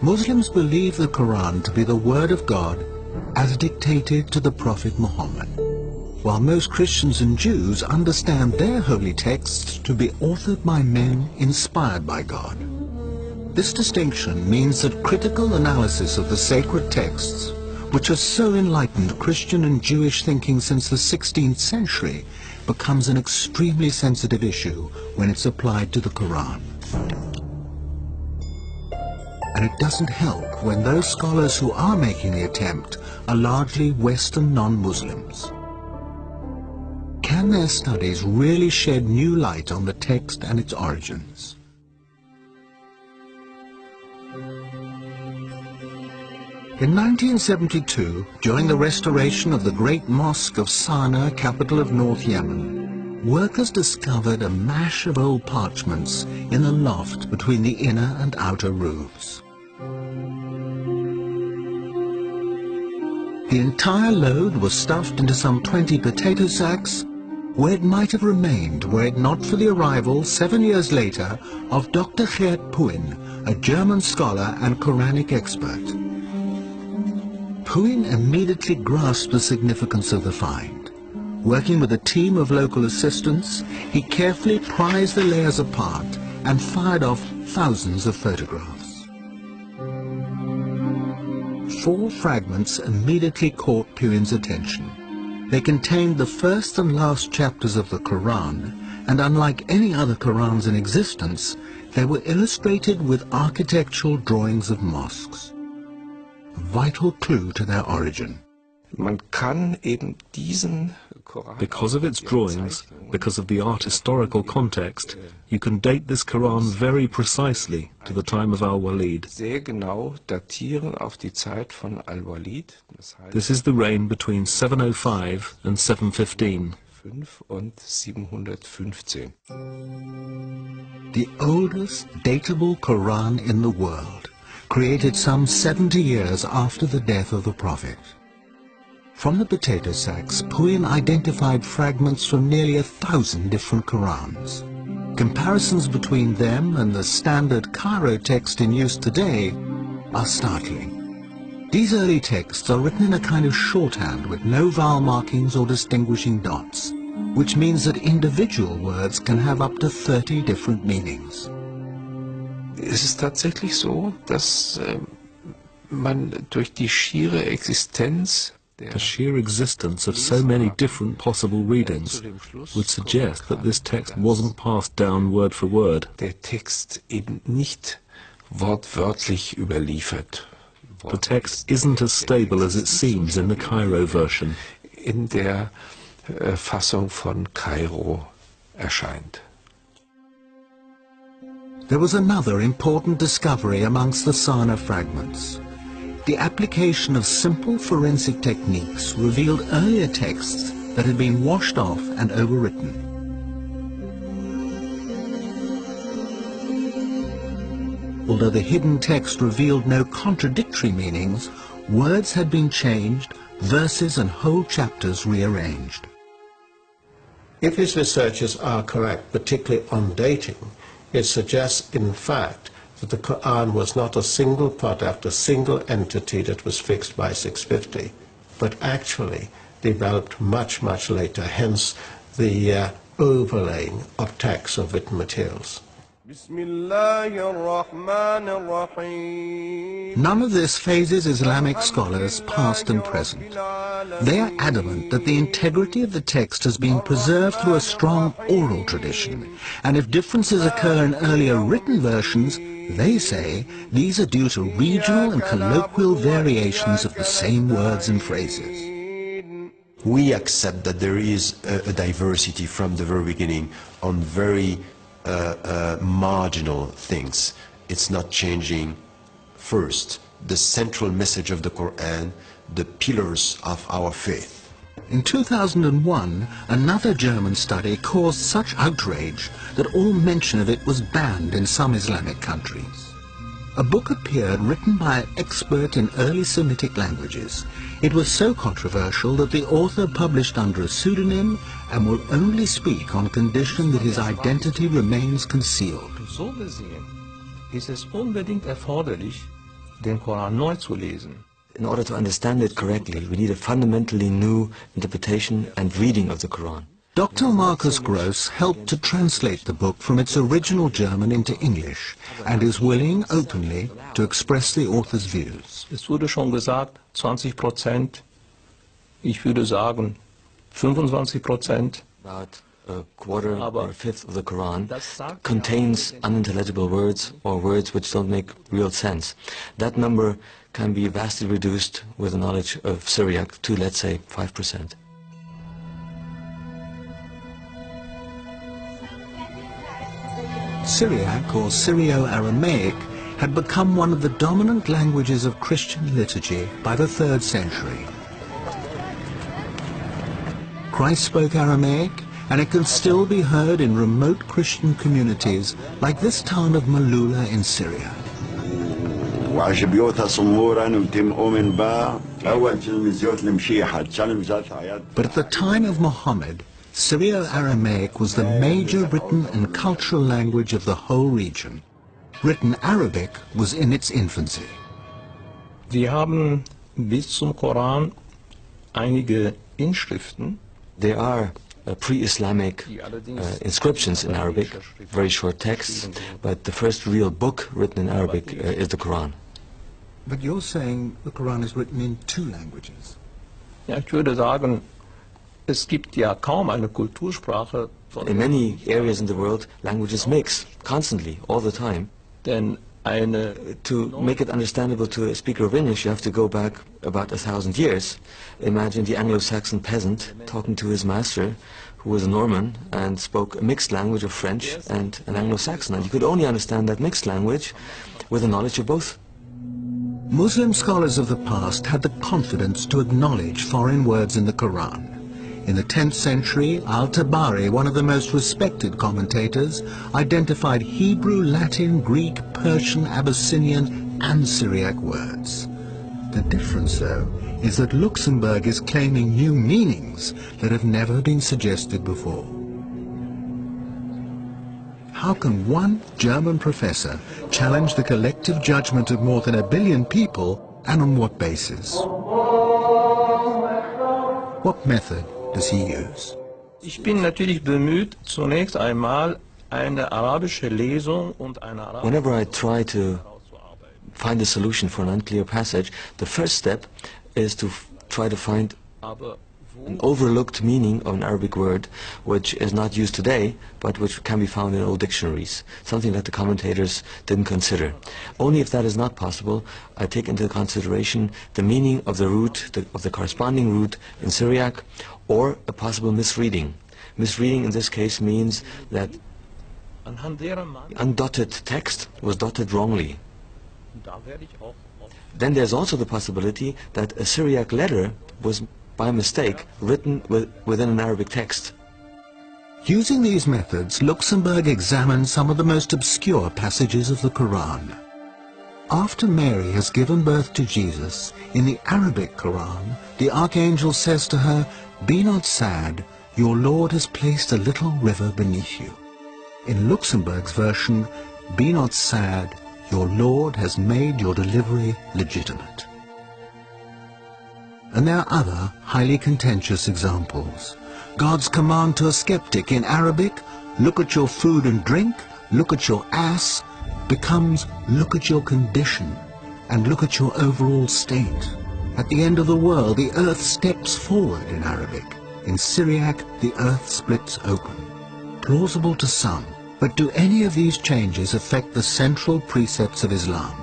Muslims believe the Quran to be the word of God as dictated to the Prophet Muhammad, while most Christians and Jews understand their holy texts to be authored by men inspired by God. This distinction means that critical analysis of the sacred texts, which has so enlightened Christian and Jewish thinking since the 16th century, becomes an extremely sensitive issue when it's applied to the Quran. And it doesn't help when those scholars who are making the attempt are largely Western non-Muslims. Can their studies really shed new light on the text and its origins? In 1972, during the restoration of the great mosque of Sanna'a, capital of North Yemen, workers discovered a mash of old parchments in the loft between the inner and outer roofs. The entire load was stuffed into some 20 potato sacks, where it might have remained were it not for the arrival 7 years later of Dr. Geert Puin, a German scholar and Quranic expert. Puin immediately grasped the significance of the find. Working with a team of local assistants, he carefully prized the layers apart and fired off thousands of photographs. 4 fragments immediately caught Puin's attention. They contained the first and last chapters of the Quran, and unlike any other Qurans in existence, they were illustrated with architectural drawings of mosques. A vital clue to their origin. Man kann eben diesen Koran, because of its drawings, because of the art historical context, you can date this Quran very precisely to the time of Al-Walid. sehr genau datieren auf die Zeit von Al-Walid. This is the reign between 705 and 715. 5 und 715. The oldest datable Quran in the world, created some 70 years after the death of the Prophet. From the potato sacks, Puin identified fragments from nearly 1,000 different Qurans. Comparisons between them and the standard Cairo text in use today are startling. These early texts are written in a kind of shorthand with no vowel markings or distinguishing dots, which means that individual words can have up to 30 different meanings. Es ist tatsächlich so, dass man durch die schiere Existenz The sheer existence of so many different possible readings would suggest that this text wasn't passed down word for word. Der Text eben nicht wortwörtlich überliefert. The text isn't as stable as it seems in the Cairo version. In der Fassung von Kairo erscheint. There was another important discovery amongst the Sanna'a fragments. The application of simple forensic techniques revealed earlier texts that had been washed off and overwritten. Although the hidden text revealed no contradictory meanings, words had been changed, verses and whole chapters rearranged. If his researches are correct, particularly on dating, it suggests, in fact, that the Quran was not a single product, a single entity that was fixed by 650, but actually developed much, much later, hence the overlaying of texts of written materials. None of this phases Islamic scholars, past and present. They are adamant that the integrity of the text has been preserved through a strong oral tradition, and if differences occur in earlier written versions, they say these are due to regional and colloquial variations of the same words and phrases. We accept that there is a diversity from the very beginning on very marginal things. It's not changing first the central message of the Quran, the pillars of our faith. In 2001, another German study caused such outrage that all mention of it was banned in some Islamic countries. A book appeared written by an expert in early Semitic languages. It was so controversial that the author published under a pseudonym and will only speak on condition that his identity remains concealed. So gesehen ist es unbedingt erforderlich, den Koran neu zu lesen. In order to understand it correctly, we need a fundamentally new interpretation and reading of the Quran. Dr. Marcus Gross helped to translate the book from its original German into English and is willing openly to express the author's views. Es wurde schon gesagt, 20%, ich würde sagen 25%. About a quarter or a fifth of the Quran contains unintelligible words or words which don't make real sense. That number can be vastly reduced with the knowledge of Syriac to, let's say, 5%. Syriac, or Syrio-Aramaic, had become one of the dominant languages of Christian liturgy by the 3rd century. Christ spoke Aramaic, and it can still be heard in remote Christian communities like this town of Malula in Syria. But at the time of Muhammad, Syrio-Aramaic was the major written and cultural language of the whole region. Written Arabic was in its infancy. Wir haben bis zum Koran einige Inschriften. There are pre-Islamic inscriptions in Arabic, very short texts, but the first real book written in Arabic is the Quran. But you're saying the Quran is written in 2 languages. Ja, ich würde sagen, es gibt ja kaum eine Kultursprache. In many areas in the world, languages mix constantly, all the time. Denn to make it understandable to a speaker of English, you have to go back about 1,000 years. Imagine the Anglo-Saxon peasant talking to his master, who was a Norman and spoke a mixed language of French and an Anglo-Saxon. And you could only understand that mixed language with a knowledge of both. Muslim scholars of the past had the confidence to acknowledge foreign words in the Quran. In the 10th century, Al-Tabari, one of the most respected commentators, identified Hebrew, Latin, Greek, Persian, Abyssinian and Syriac words. The difference, though, is that Luxembourg is claiming new meanings that have never been suggested before. How can one German professor challenge the collective judgment of more than 1 billion people, and on what basis? What method does he use? Ich bin natürlich bemüht, zunächst einmal eine arabische Lesung und eine arabische. Whenever I try to find a solution for an unclear passage, the first step is to try to find an overlooked meaning of an Arabic word which is not used today, but which can be found in old dictionaries, something that the commentators didn't consider. Only if that is not possible, I take into consideration the meaning of the root, of the corresponding root in Syriac, or a possible misreading. Misreading in this case means that undotted text was dotted wrongly. Then there's also the possibility that a Syriac letter was by mistake written within an Arabic text. Using these methods, Luxembourg examined some of the most obscure passages of the Quran. After Mary has given birth to Jesus, in the Arabic Quran, the archangel says to her, "Be not sad, your Lord has placed a little river beneath you." In Luxembourg's version, "Be not sad, your Lord has made your delivery legitimate." And there are other highly contentious examples. God's command to a skeptic in Arabic, "Look at your food and drink, look at your ass," becomes "Look at your condition and look at your overall state." At the end of the world, the earth steps forward in Arabic. In Syriac, the earth splits open. Plausible to some, but do any of these changes affect the central precepts of Islam?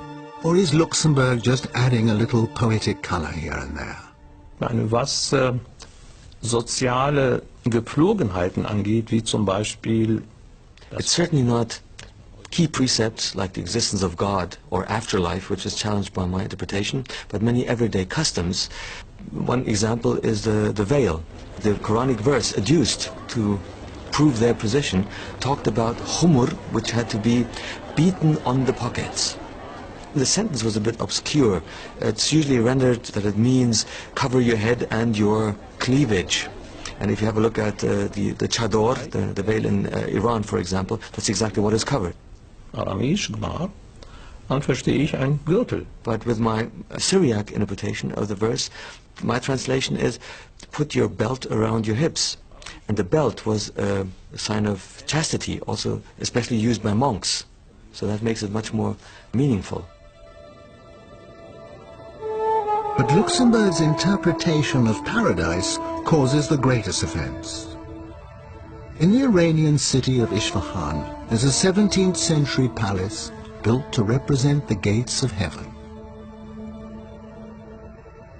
Or is Luxembourg just adding a little poetic color here and there? Was soziale Gepflogenheiten angeht, wie zum Beispiel... It's certainly not key precepts like the existence of God or afterlife, which is challenged by my interpretation, but many everyday customs. One example is the veil. The Quranic verse adduced to prove their position talked about humur, which had to be beaten on the pockets. The sentence was a bit obscure. It's usually rendered that it means cover your head and your cleavage. And if you have a look at the chador, the veil in Iran, for example, that's exactly what is covered. Aramäisch Gmar, dann verstehe ich ein Gürtel. But with my Syriac interpretation of the verse, my translation is, put your belt around your hips. And the belt was a sign of chastity, also especially used by monks. So that makes it much more meaningful. But Luxemburg's interpretation of paradise causes the greatest offense. In the Iranian city of Isfahan, there's a 17th century palace built to represent the gates of heaven.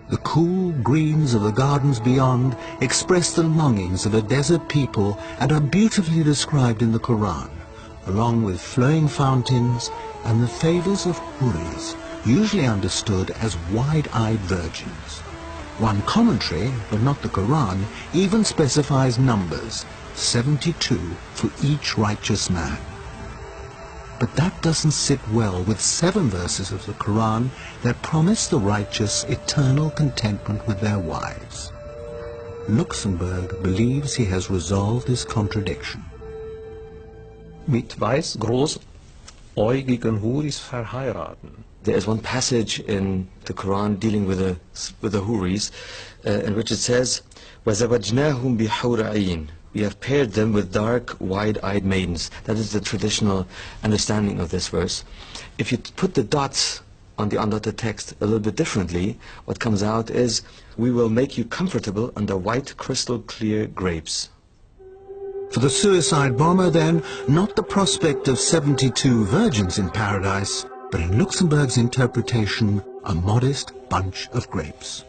The cool greens of the gardens beyond express the longings of a desert people and are beautifully described in the Quran, along with flowing fountains and the favors of huris, usually understood as wide-eyed virgins. One commentary, but not the Quran, even specifies numbers, 72 for each righteous man. But that doesn't sit well with 7 verses of the Quran that promise the righteous eternal contentment with their wives. Luxemburg believes he has resolved this contradiction. Mit weiß großäugigen Huris verheiraten. There is one passage in the Quran dealing with the huris, in which it says, وَزَوَجْنَاهُمْ بِحُورَ عِينٍ. We have paired them with dark, wide-eyed maidens. That is the traditional understanding of this verse. If you put the dots on the undotted text a little bit differently, what comes out is, we will make you comfortable under white, crystal clear grapes. For the suicide bomber, then, not the prospect of 72 virgins in paradise, but in Luxemburg's interpretation, a modest bunch of grapes.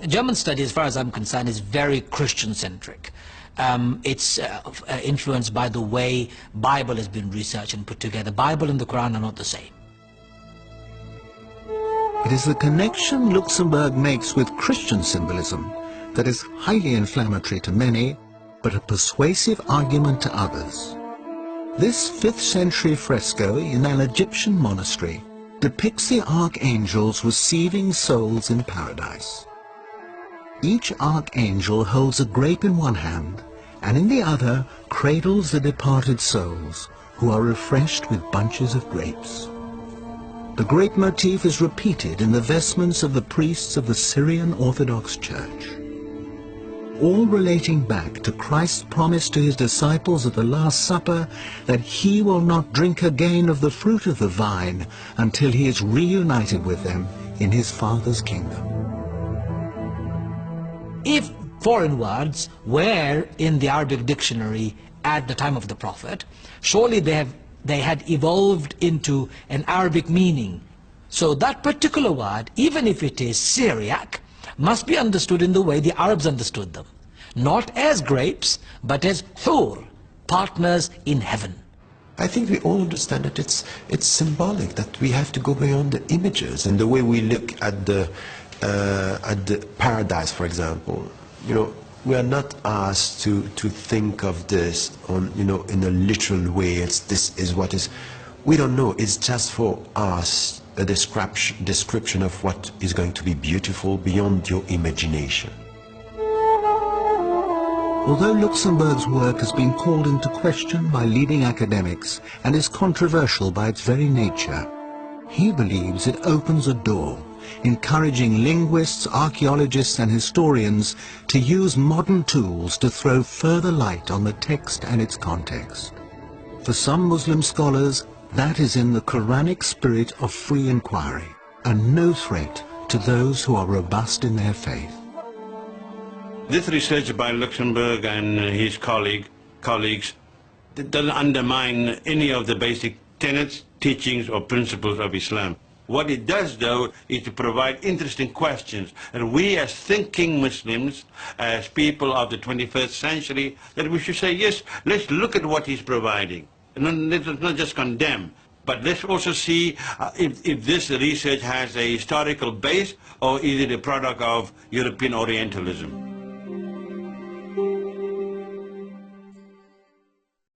German study, as far as I'm concerned, is very Christian-centric. It's influenced by the way Bible has been researched and put together. Bible and the Quran are not the same. It is the connection Luxemburg makes with Christian symbolism that is highly inflammatory to many, but a persuasive argument to others. This 5th century fresco in an Egyptian monastery depicts the archangels receiving souls in paradise. Each archangel holds a grape in one hand, and in the other cradles the departed souls, who are refreshed with bunches of grapes. The grape motif is repeated in the vestments of the priests of the Syrian Orthodox Church, all relating back to Christ's promise to his disciples at the Last Supper that he will not drink again of the fruit of the vine until he is reunited with them in his Father's kingdom. If foreign words were in the Arabic dictionary at the time of the Prophet, surely they had evolved into an Arabic meaning. So that particular word, even if it is Syriac, must be understood in the way the Arabs understood them. Not as grapes, but as hur, partners in heaven. I think we all understand that it's symbolic, that we have to go beyond the images and the way we look at the paradise, for example. You know, we are not asked to think of this on, you know, in a literal way. This is what is. We don't know. It's just for us a description of what is going to be beautiful beyond your imagination. Although Luxemburg's work has been called into question by leading academics and is controversial by its very nature, he believes it opens a door, encouraging linguists, archaeologists and historians to use modern tools to throw further light on the text and its context. For some Muslim scholars, that is in the Quranic spirit of free inquiry and no threat to those who are robust in their faith. This research by Luxemburg and his colleagues doesn't undermine any of the basic tenets, teachings or principles of Islam. What it does, though, is to provide interesting questions. And we as thinking Muslims, as people of the 21st century, that we should say, yes, let's look at what he's providing. And let's not just condemn, but let's also see if this research has a historical base or is it a product of European Orientalism.